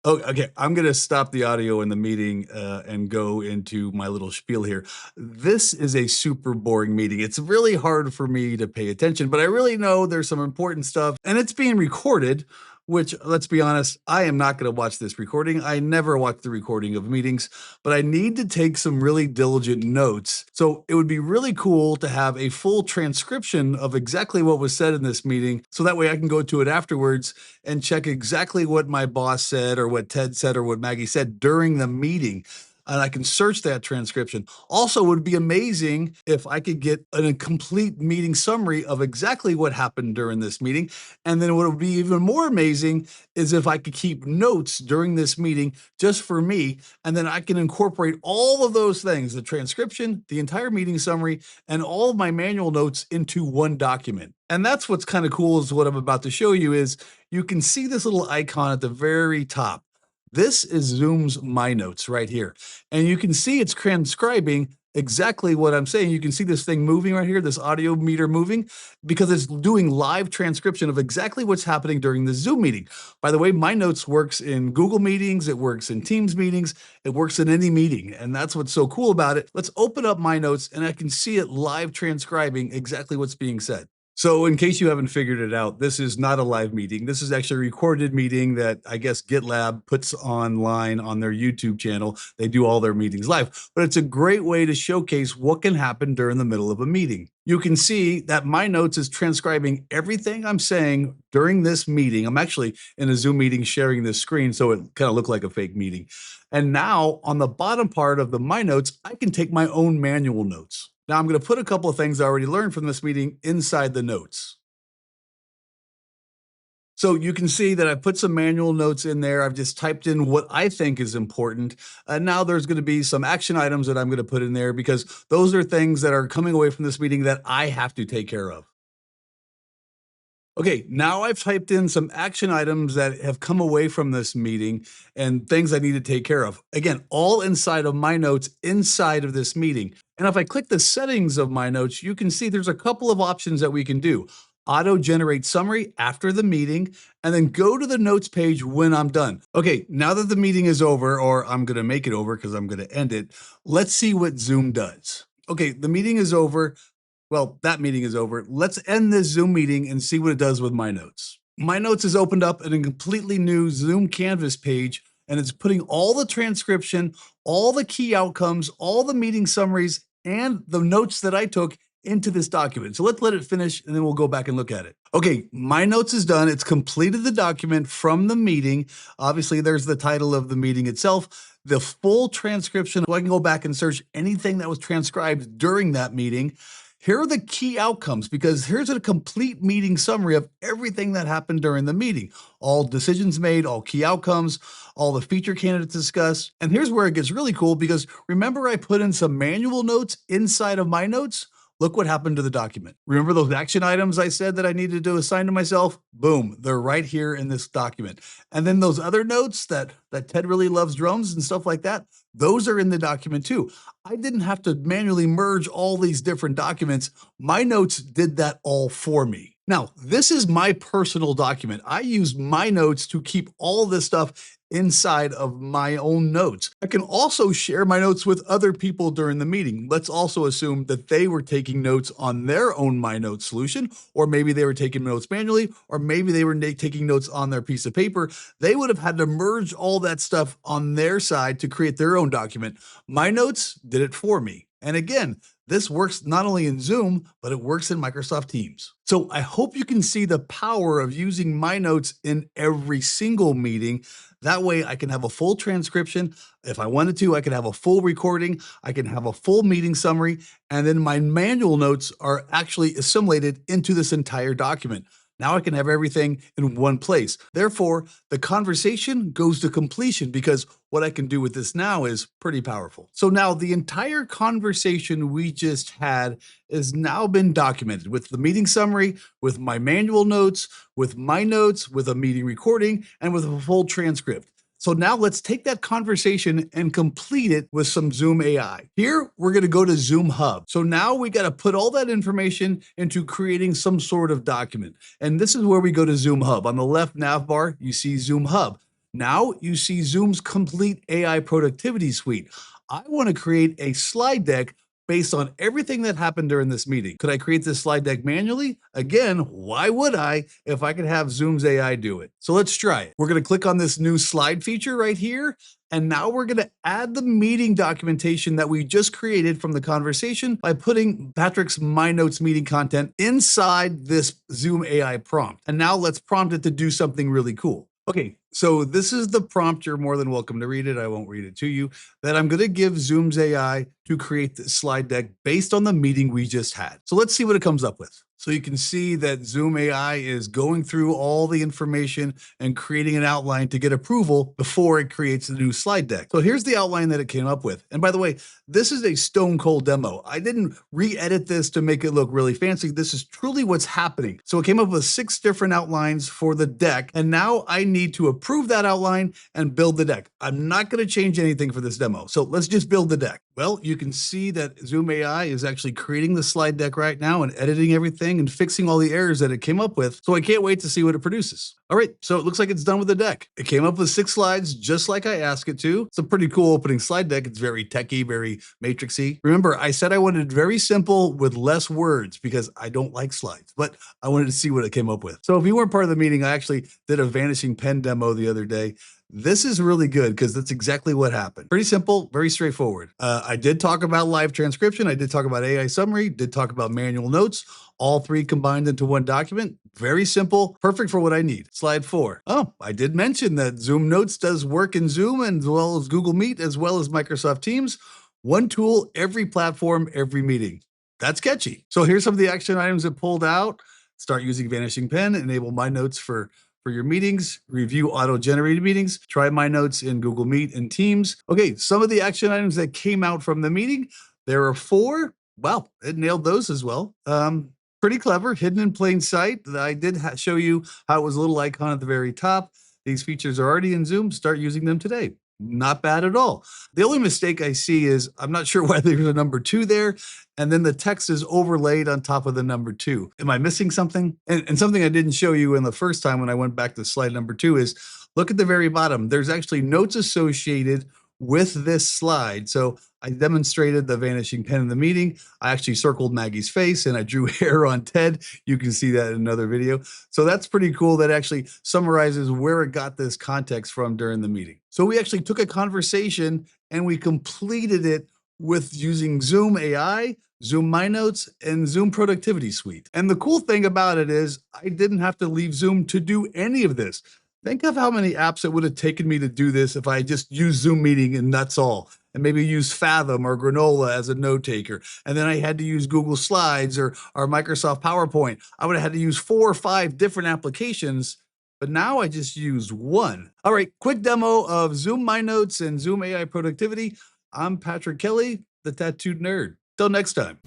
Oh, okay. I'm going to stop the audio in the meeting and go into my little spiel here. This is a super boring meeting. It's really hard for me to pay attention, but I really know there's some important stuff and it's being recorded, which, let's be honest, I am not going to watch this recording. I never watch the recording of meetings, but I need to take some really diligent notes. So it would be really cool to have a full transcription of exactly what was said in this meeting. So that way I can go to it afterwards and check exactly what my boss said or what Ted said or what Maggie said during the meeting. And I can search that transcription. Also, it would be amazing if I could get a complete meeting summary of exactly what happened during this meeting. And then what would be even more amazing is if I could keep notes during this meeting just for me. And then I can incorporate all of those things, the transcription, the entire meeting summary, and all of my manual notes into one document. And that's what's kind of cool is what I'm about to show you is you can see this little icon at the very top. This is Zoom's MyNotes right here. And you can see it's transcribing exactly what I'm saying. You can see this thing moving right here, this audio meter moving, because it's doing live transcription of exactly what's happening during the Zoom meeting. By the way, MyNotes works in Google meetings, it works in Teams meetings, it works in any meeting. And that's what's so cool about it. Let's open up MyNotes and I can see it live transcribing exactly what's being said. So in case you haven't figured it out, this is not a live meeting. This is actually a recorded meeting that I guess GitLab puts online on their YouTube channel. They do all their meetings live, but it's a great way to showcase what can happen during the middle of a meeting. You can see that MyNotes is transcribing everything I'm saying during this meeting. I'm actually in a Zoom meeting sharing this screen, so it kind of looked like a fake meeting. And now on the bottom part of the MyNotes, I can take my own manual notes. Now I'm going to put a couple of things I already learned from this meeting inside the notes. So you can see that I put some manual notes in there. I've just typed in what I think is important. And now there's going to be some action items that I'm going to put in there because those are things that are coming away from this meeting that I have to take care of. Okay, now I've typed in some action items that have come away from this meeting and things I need to take care of. Again, all inside of MyNotes inside of this meeting. And if I click the settings of MyNotes, you can see there's a couple of options that we can do. Auto generate summary after the meeting, and then go to the notes page when I'm done. Okay, now that the meeting is over, or I'm gonna make it over because I'm gonna end it, let's see what Zoom does. Okay, the meeting is over. Well, that meeting is over. Let's end this Zoom meeting and see what it does with MyNotes. MyNotes has opened up in a completely new Zoom Canvas page, and it's putting all the transcription, all the key outcomes, all the meeting summaries, and the notes that I took into this document. So let's let it finish and then we'll go back and look at it. Okay, MyNotes is done. It's completed the document from the meeting. Obviously, there's the title of the meeting itself, the full transcription. So I can go back and search anything that was transcribed during that meeting. Here are the key outcomes because here's a complete meeting summary of everything that happened during the meeting. All decisions made, all key outcomes, all the feature candidates discussed. And here's where it gets really cool because remember I put in some manual notes inside of MyNotes? Look what happened to the document. Remember those action items I said that I needed to assign to myself? Boom, they're right here in this document. And then those other notes that Ted really loves drones and stuff like that, those are in the document too. I didn't have to manually merge all these different documents. MyNotes did that all for me. Now, this is my personal document. I use MyNotes to keep all this stuff inside of my own notes. I can also share my notes with other people during the meeting. Let's also assume that they were taking notes on their own MyNotes solution, or maybe they were taking notes manually, or maybe they were taking notes on their piece of paper. They would have had to merge all that stuff on their side to create their own document. MyNotes did it for me. And again, this works not only in Zoom, but it works in Microsoft Teams. So I hope you can see the power of using MyNotes in every single meeting. That way I can have a full transcription. If I wanted to, I could have a full recording. I can have a full meeting summary. And then my manual notes are actually assimilated into this entire document. Now I can have everything in one place. Therefore, the conversation goes to completion because what I can do with this now is pretty powerful. So now the entire conversation we just had has now been documented with the meeting summary, with my manual notes, with MyNotes, with a meeting recording, and with a full transcript. So now let's take that conversation and complete it with some Zoom AI. Here, we're going to go to Zoom Hub. So now we got to put all that information into creating some sort of document. And this is where we go to Zoom Hub. On the left nav bar, you see Zoom Hub. Now you see Zoom's complete AI productivity suite. I want to create a slide deck based on everything that happened during this meeting. Could I create this slide deck manually? Again, why would I if I could have Zoom's AI do it? So let's try it. We're going to click on this new slide feature right here. And now we're going to add the meeting documentation that we just created from the conversation by putting Patrick's MyNotes meeting content inside this Zoom AI prompt. And now let's prompt it to do something really cool. Okay, so this is the prompt. You're more than welcome to read it. I won't read it to you. That I'm going to give Zoom's AI to create this slide deck based on the meeting we just had. So let's see what it comes up with. So you can see that Zoom AI is going through all the information and creating an outline to get approval before it creates the new slide deck. So here's the outline that it came up with. And by the way, this is a stone cold demo. I didn't re-edit this to make it look really fancy. This is truly what's happening. So it came up with 6 different outlines for the deck. And now I need to approve that outline and build the deck. I'm not going to change anything for this demo. So let's just build the deck. Well, you can see that Zoom AI is actually creating the slide deck right now and editing everything and fixing all the errors that it came up with. So I can't wait to see what it produces. All right, so it looks like it's done with the deck. It came up with 6 slides just like I asked it to. It's a pretty cool opening slide deck. It's very techy, very matrixy. Remember, I said I wanted it very simple with less words because I don't like slides, but I wanted to see what it came up with. So if you weren't part of the meeting, I actually did a Vanishing Pen demo the other day. This is really good because that's exactly what happened. Pretty simple, very straightforward. I did talk about live transcription. I did talk about AI summary, did talk about manual notes, all 3 combined into one document. Very simple, perfect for what I need. Slide 4. Oh, I did mention that Zoom Notes does work in Zoom as well as Google Meet, as well as Microsoft Teams. One tool, every platform, every meeting. That's catchy. So here's some of the action items it pulled out. Start using Vanishing Pen, enable MyNotes for your meetings, review auto-generated meetings, try MyNotes in Google Meet and Teams. Okay, some of the action items that came out from the meeting, there are 4. Wow, it nailed those as well. Pretty clever, hidden in plain sight. I did show you how it was a little icon at the very top. These features are already in Zoom. Start using them today. Not bad at all. The only mistake I see is I'm not sure why there's a number 2 there, and then the text is overlaid on top of the number 2. Am I missing something? And something I didn't show you in the first time when I went back to slide number 2 is look at the very bottom. There's actually notes associated with this slide. So I demonstrated the Vanishing Pen in the meeting. I actually circled Maggie's face and I drew hair on Ted. You can see that in another video. So that's pretty cool. That actually summarizes where it got this context from during the meeting. So we actually took a conversation and we completed it with using Zoom AI, Zoom MyNotes, and Zoom Productivity Suite. And the cool thing about it is I didn't have to leave Zoom to do any of this. Think of how many apps it would have taken me to do this if I just used Zoom Meeting and that's all, and maybe use Fathom or Granola as a note taker. And then I had to use Google Slides or Microsoft PowerPoint. I would have had to use 4 or 5 different applications, but now I just use one. All right, quick demo of Zoom MyNotes and Zoom AI Productivity. I'm Patrick Kelly, the Tattooed Nerd. Till next time.